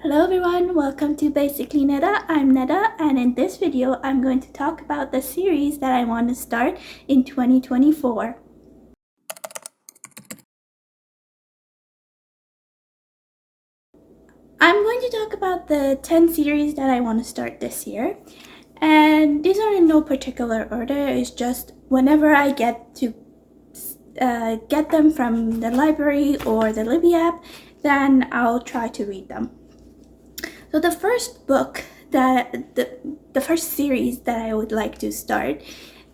Hello everyone, welcome to Basically Neda. I'm Neda, and in this video I'm going to talk about the series that I want to start in 2024. I'm going to talk about the 10 series that I want to start this year, and these are in no particular order. It's just whenever I get them from the library or the Libby app, then I'll try to read them. So the first book the first series that I would like to start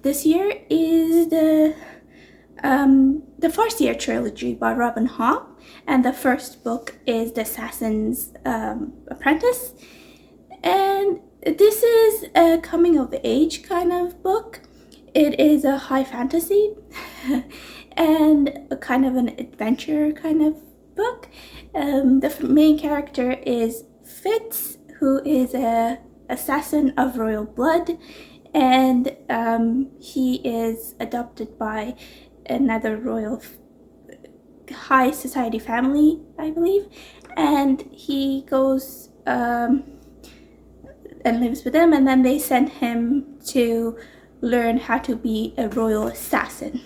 this year is the First Year trilogy by Robin Hobb, and the first book is The Assassin's Apprentice. And this is a coming of age kind of book. It is a high fantasy and a kind of an adventure kind of book. The main character is Fitz, who is a assassin of royal blood, and he is adopted by another royal high society family, I believe, and he goes and lives with them, and then they send him to learn how to be a royal assassin,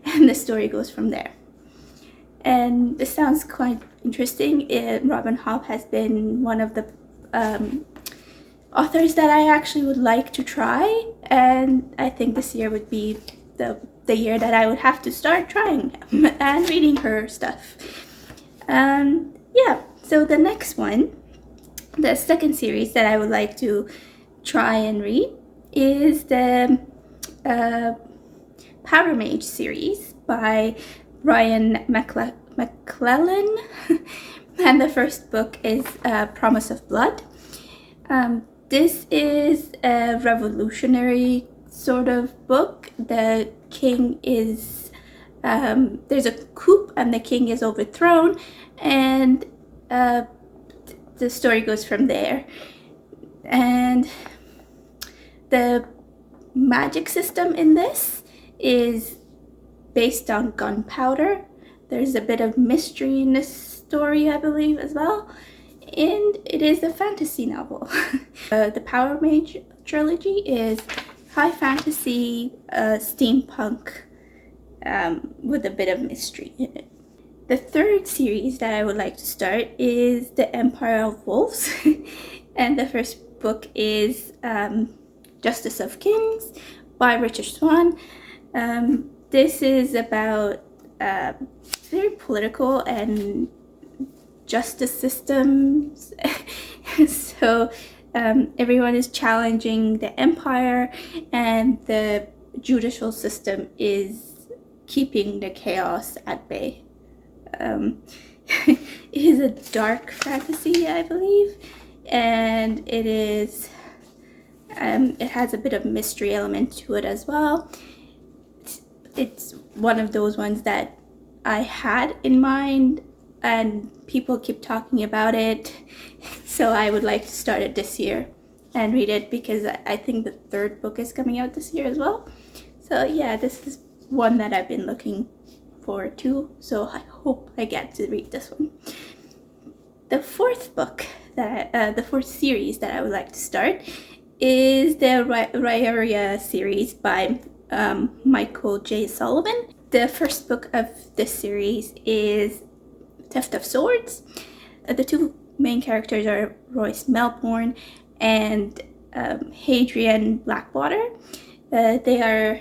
and the story goes from there. And this sounds quite interesting. Robin Hobb has been one of the authors that I actually would like to try, and I think this year would be the year that I would have to start trying and reading her stuff. So the next one, the second series that I would like to try and read is the Powder Mage series by Ryan McClellan, and the first book is Promise of Blood. This is a revolutionary sort of book. The king is there's a coup and the king is overthrown, and the story goes from there. And the magic system in this is based on gunpowder. There's a bit of mystery in this story, I believe, as well, and it is a fantasy novel. The Power Mage trilogy is high fantasy, steampunk, with a bit of mystery in it. The third series that I would like to start is The Empire of Wolves, and the first book is Justice of Kings by Richard Swan. This is about very political and justice systems. So everyone is challenging the empire, and the judicial system is keeping the chaos at bay. It is a dark fantasy, I believe, and it has a bit of mystery element to it as well. It's one of those ones that I had in mind, and people keep talking about it, so I would like to start it this year and read it, because I think the third book is coming out this year as well. So yeah, this is one that I've been looking forward to, so I hope I get to read this one. The fourth series that I would like to start is the Raya series by Michael J. Sullivan. The first book of this series is Theft of Swords. The two main characters are Royce Melbourne and Hadrian Blackwater. They are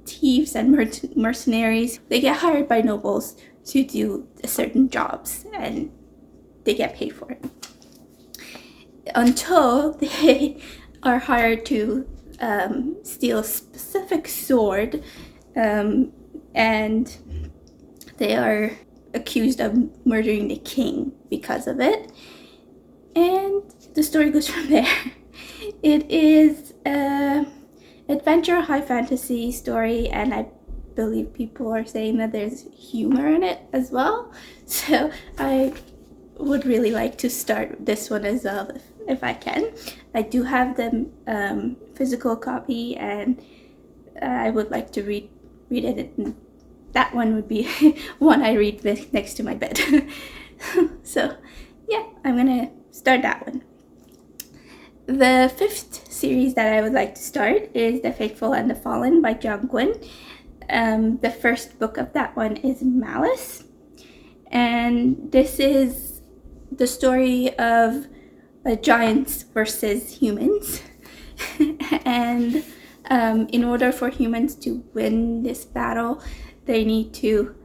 thieves and mercenaries. They get hired by nobles to do certain jobs, and they get paid for it until they are hired to steal a specific sword, and they are accused of murdering the king because of it, and the story goes from there. It is a adventure high fantasy story, and I believe people are saying that there's humor in it as well, so I would really like to start this one as well if I can. I do have the physical copy, and I would like to read it. That one would be one I read next to my bed. So yeah, I'm gonna start that one. The 5th series that I would like to start is The Faithful and the Fallen by John Gwynne. The first book of that one is Malice, and this is the story of giants versus humans. And in order for humans to win this battle, they need to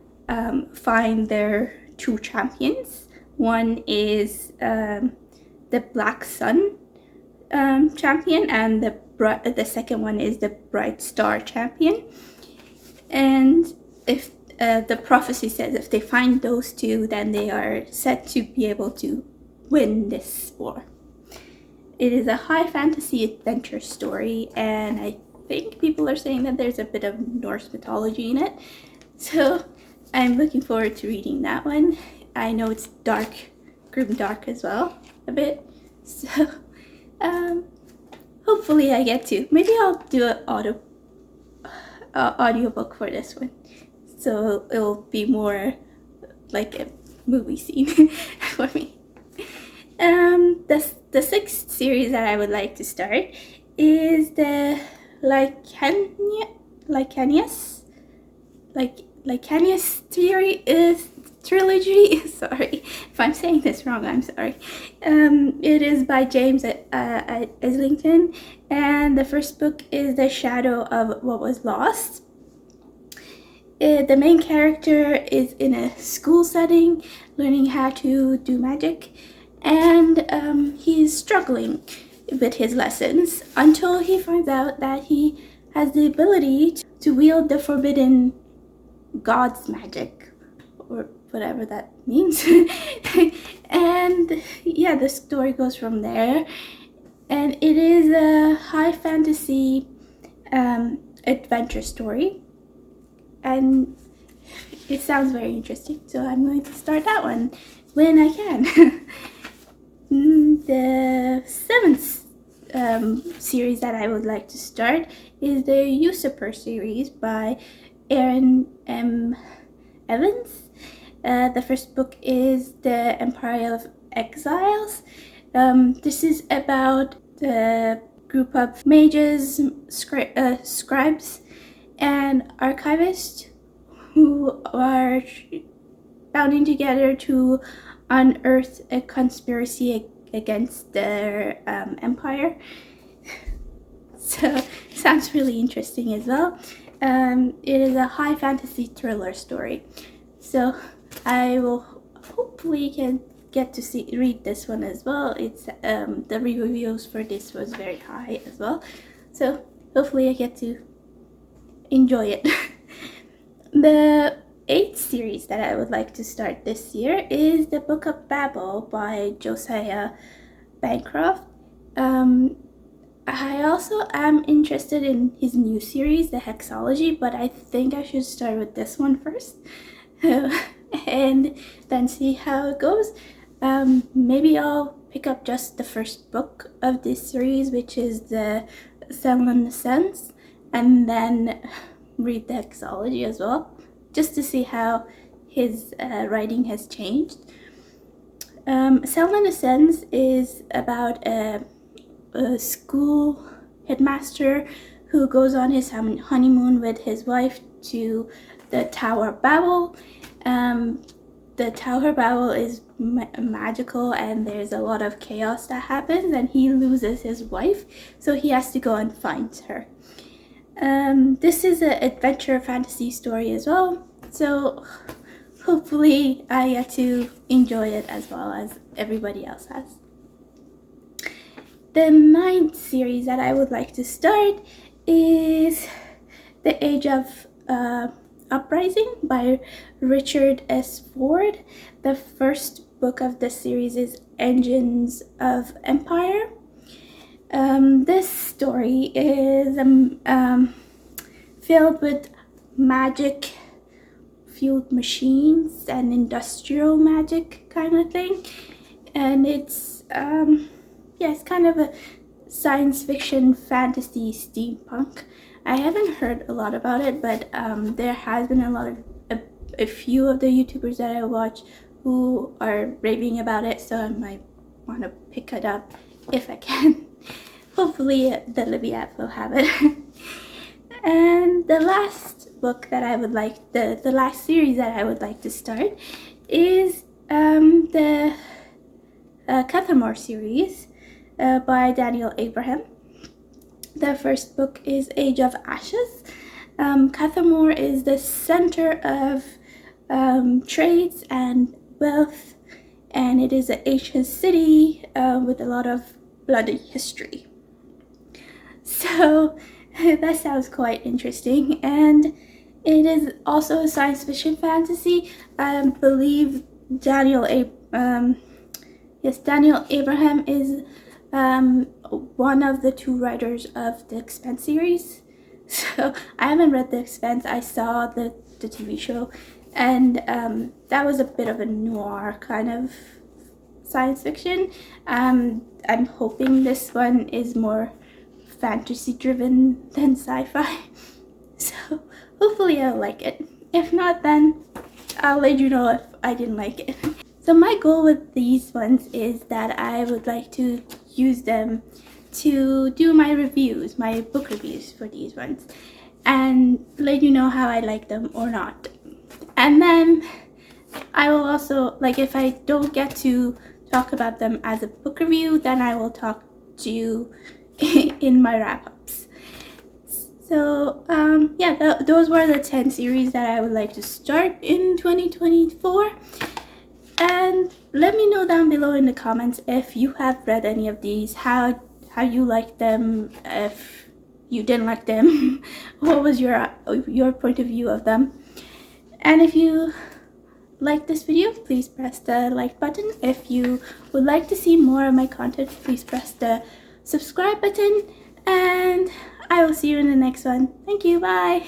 find their 2 champions. One is the Black Sun champion, and the second one is the Bright Star champion. And if the prophecy says if they find those 2, then they are said to be able to win this war. It is a high fantasy adventure story, and I think people are saying that there's a bit of Norse mythology in it. So I'm looking forward to reading that one. I know it's dark, grim dark as well, a bit. So hopefully I get to. Maybe I'll do an audiobook for this one, so it'll be more like a movie scene for me. The 6th series that I would like to start is the Lycanius trilogy. Sorry if I'm saying this wrong, I'm sorry. It is by James Islington, and the first book is The Shadow of What Was Lost. The main character is in a school setting, learning how to do magic, and he's struggling with his lessons until he finds out that he has the ability to wield the forbidden god's magic, or whatever that means. And yeah, the story goes from there, and it is a high fantasy adventure story, and it sounds very interesting, so I'm going to start that one when I can. The 7th series that I would like to start is the Usurper series by Erin M. Evans. The first book is The Empire of Exiles. This is about the group of mages, scribes, and archivists who are banding together to unearth a conspiracy against their empire. So sounds really interesting as well. It is a high fantasy thriller story, so I will hopefully can get to read this one as well. It's the reviews for this was very high as well, so hopefully I get to enjoy it. The 8th series that I would like to start this year is The Book of Babel by Josiah Bancroft. I also am interested in his new series, The Hexology, but I think I should start with this one first and then see how it goes. Maybe I'll pick up just the first book of this series, which is the Senlin Sense, and then read the Hexology as well, just to see how his writing has changed. Senlin Sense is about a school headmaster who goes on his honeymoon with his wife to the Tower of Babel. The Tower of Babel is magical, and there's a lot of chaos that happens, and he loses his wife, so he has to go and find her. This is an adventure fantasy story as well, so hopefully I get to enjoy it as well as everybody else has. The 9th series that I would like to start is The Age of Uprising by Richard S. Ford. The first book of the series is Engines of Empire. This story is filled with magic fueled machines and industrial magic kind of thing, and it's it's kind of a science fiction fantasy steampunk. I haven't heard a lot about it, but there has been a few of the YouTubers that I watch who are raving about it, so I might want to pick it up if I can. Hopefully the Libby app will have it. And the last book that I would like, the last series that I would like to start is the Cathamore series by Daniel Abraham. The first book is Age of Ashes. Cathamore is the center of trades and wealth, and it is an ancient city with a lot of bloody history. So that sounds quite interesting, and it is also a science fiction fantasy. I believe Daniel Abraham is one of the two writers of the Expanse series. So I haven't read the Expanse. I saw the TV show, and that was a bit of a noir kind of science fiction. I'm hoping this one is more fantasy driven than sci-fi, so hopefully I'll like it. If not, then I'll let you know if I didn't like it. So my goal with these ones is that I would like to use them to do my reviews, my book reviews for these ones, and let you know how I like them or not. And then I will also, like, if I don't get to talk about them as a book review, then I will talk to you in my wrap-ups. So yeah, those were the 10 series that I would like to start in 2024. And let me know down below in the comments if you have read any of these, how you like them, if you didn't like them, what was your point of view of them. And if you like this video, please press the like button. If you would like to see more of my content, please press the subscribe button, and I will see you in the next one. Thank you, bye.